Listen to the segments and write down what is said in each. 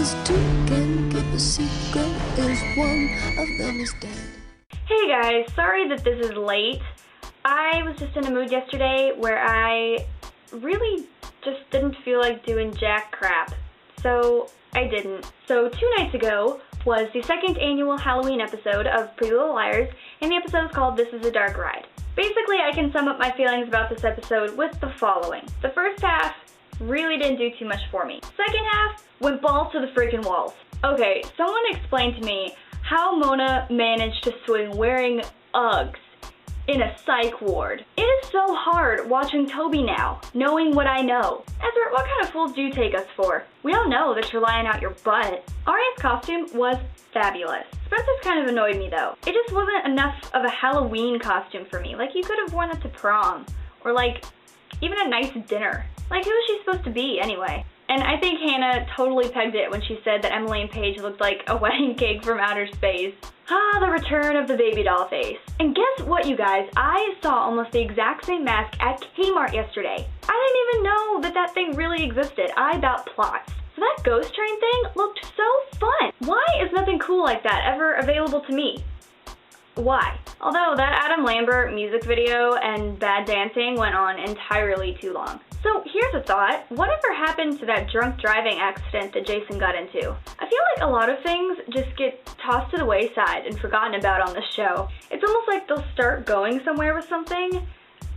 is two can keep a secret if one of them is dead. Hey guys, sorry that this is late. I was just in a mood yesterday where I really just didn't feel like doing jack crap, so I didn't. So 2 nights ago was the 2nd annual Halloween episode of Pretty Little Liars, and the episode is called This Is a Dark Ride. Basically, I can sum up my feelings about this episode with the following. The first half really didn't do too much for me. Second half went balls to the freaking walls. Okay, someone explain to me how Mona managed to swing wearing Uggs in a psych ward. It is so hard watching Toby now, knowing what I know. Ezra, what kind of fools do you take us for? We all know that you're lying out your butt. Aria's costume was fabulous. Spencer's kind of annoyed me though. It just wasn't enough of a Halloween costume for me. Like, you could have worn that to prom, or like, even a nice dinner. Like, who is she supposed to be anyway? And I think Hannah totally pegged it when she said that Emily and Paige looked like a wedding cake from outer space. Ah, the return of the baby doll face. And guess what, you guys? I saw almost the exact same mask at Kmart yesterday. I didn't even know that that thing really existed. I about plots. So that ghost train thing looked so fun. Why is nothing cool like that ever available to me? Why? Although that Adam Lambert music video and bad dancing went on entirely too long. So here's a thought. Whatever happened to that drunk driving accident that Jason got into? I feel like a lot of things just get tossed to the wayside and forgotten about on this show. It's almost like they'll start going somewhere with something,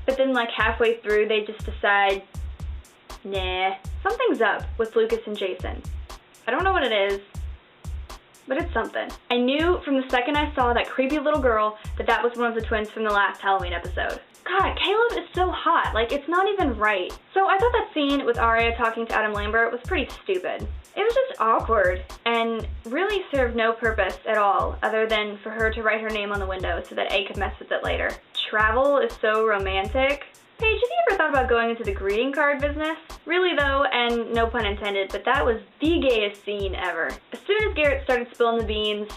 but then like halfway through they just decide, nah, something's up with Lucas and Jason. I don't know what it is, but it's something. I knew from the second I saw that creepy little girl that that was one of the twins from the last Halloween episode. God, Caleb is so hot, like it's not even right. So I thought that scene with Aria talking to Adam Lambert was pretty stupid. It was just awkward and really served no purpose at all other than for her to write her name on the window so that A could mess with it later. Travel is so romantic. Paige, have you ever thought about going into the greeting card business? Really though, and no pun intended, but that was the gayest scene ever. As soon as Garrett started spilling the beans,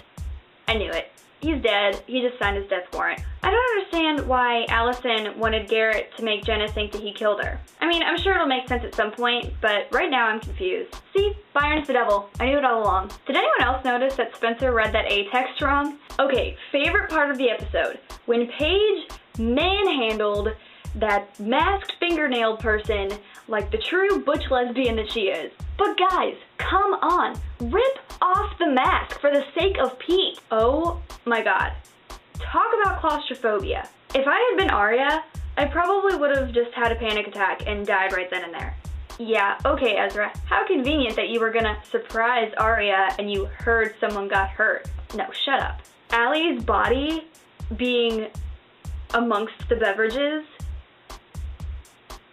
I knew it. He's dead. He just signed his death warrant. I don't understand why Allison wanted Garrett to make Jenna think that he killed her. I mean, I'm sure it'll make sense at some point, but right now I'm confused. See? Byron's the devil. I knew it all along. Did anyone else notice that Spencer read that A text wrong? Okay, favorite part of the episode. When Paige manhandled that masked fingernail person like the true butch lesbian that she is. But guys, come on, rip off the mask for the sake of Pete. Oh my god. Talk about claustrophobia. If I had been Aria, I probably would have just had a panic attack and died right then and there. Yeah, okay Ezra, how convenient that you were gonna surprise Aria and you heard someone got hurt. No, shut up. Allie's body being amongst the beverages,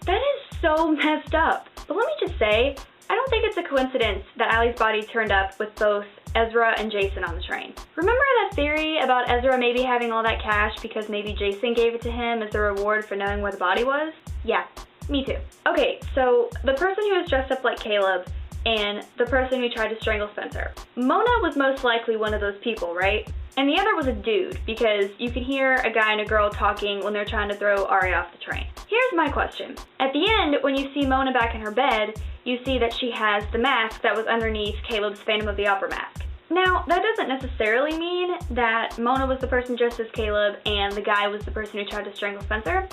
that is so messed up. But let me just say, I don't think it's a coincidence that Allie's body turned up with both Ezra and Jason on the train. Remember that theory about Ezra maybe having all that cash because maybe Jason gave it to him as a reward for knowing where the body was? Yeah, me too. Okay, so the person who was dressed up like Caleb and the person who tried to strangle Spencer. Mona was most likely one of those people, right? And the other was a dude, because you can hear a guy and a girl talking when they're trying to throw Aria off the train. Here's my question. At the end, when you see Mona back in her bed, you see that she has the mask that was underneath Caleb's Phantom of the Opera mask. Now, that doesn't necessarily mean that Mona was the person dressed as Caleb and the guy was the person who tried to strangle Spencer.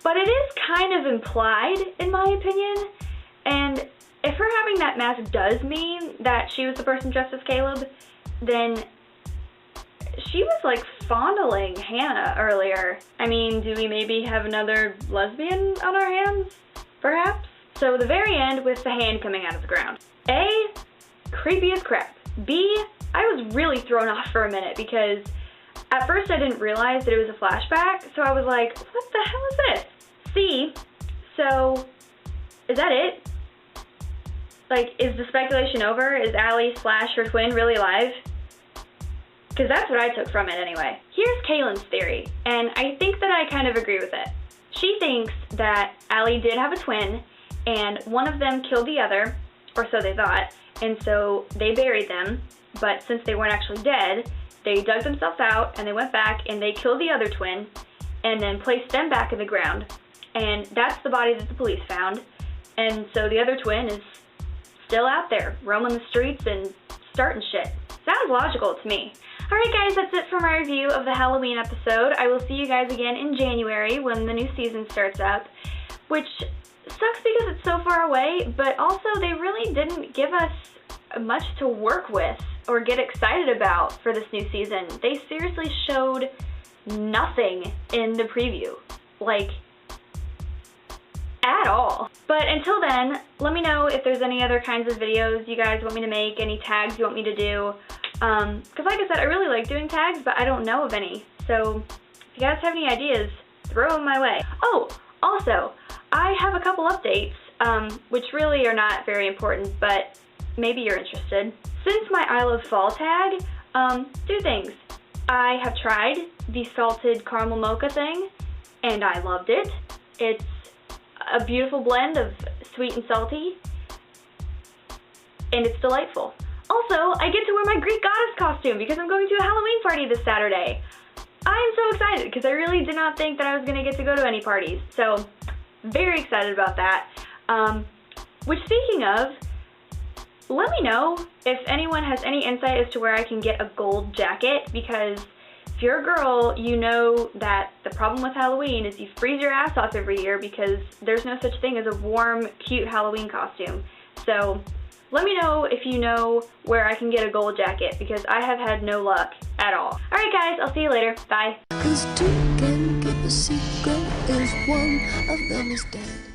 But it is kind of implied, in my opinion. And if her having that mask does mean that she was the person dressed as Caleb, then she was like fondling Hannah earlier. I mean, do we maybe have another lesbian on our hands? Perhaps? So the very end with the hand coming out of the ground. A, creepy as crap. B, I was really thrown off for a minute because at first I didn't realize that it was a flashback, so I was like, what the hell is this? C, so is that it? Like, is the speculation over? Is Allie / her twin really alive? Because that's what I took from it anyway. Here's Kaylin's theory, and I think that I kind of agree with it. She thinks that Allie did have a twin, and one of them killed the other, or so they thought, and so they buried them, but since they weren't actually dead, they dug themselves out, and they went back, and they killed the other twin, and then placed them back in the ground, and that's the body that the police found, and so the other twin is still out there, roaming the streets and starting shit. Sounds logical to me. Alright guys, that's it for my review of the Halloween episode. I will see you guys again in January when the new season starts up, which sucks because it's so far away, but also they really didn't give us much to work with or get excited about for this new season. They seriously showed nothing in the preview, like, at all. But until then, let me know if there's any other kinds of videos you guys want me to make, any tags you want me to do, because like I said, I really like doing tags, but I don't know of any. So if you guys have any ideas, throw them my way. Oh, also, I have a couple updates, which really are not very important, but maybe you're interested. Since my I Love Fall tag, two things. I have tried the salted caramel mocha thing, and I loved it. It's a beautiful blend of sweet and salty, and it's delightful. Also, I get to wear my Greek goddess costume because I'm going to a Halloween party this Saturday. I am so excited because I really did not think that I was going to get to go to any parties, so very excited about that. Which, speaking of, let me know if anyone has any insight as to where I can get a gold jacket, because if you're a girl, you know that the problem with Halloween is you freeze your ass off every year because there's no such thing as a warm, cute Halloween costume. So let me know if you know where I can get a gold jacket, because I have had no luck at all. Alright guys, I'll see you later. Bye. 'Cause two can keep a secret if one of them is dead.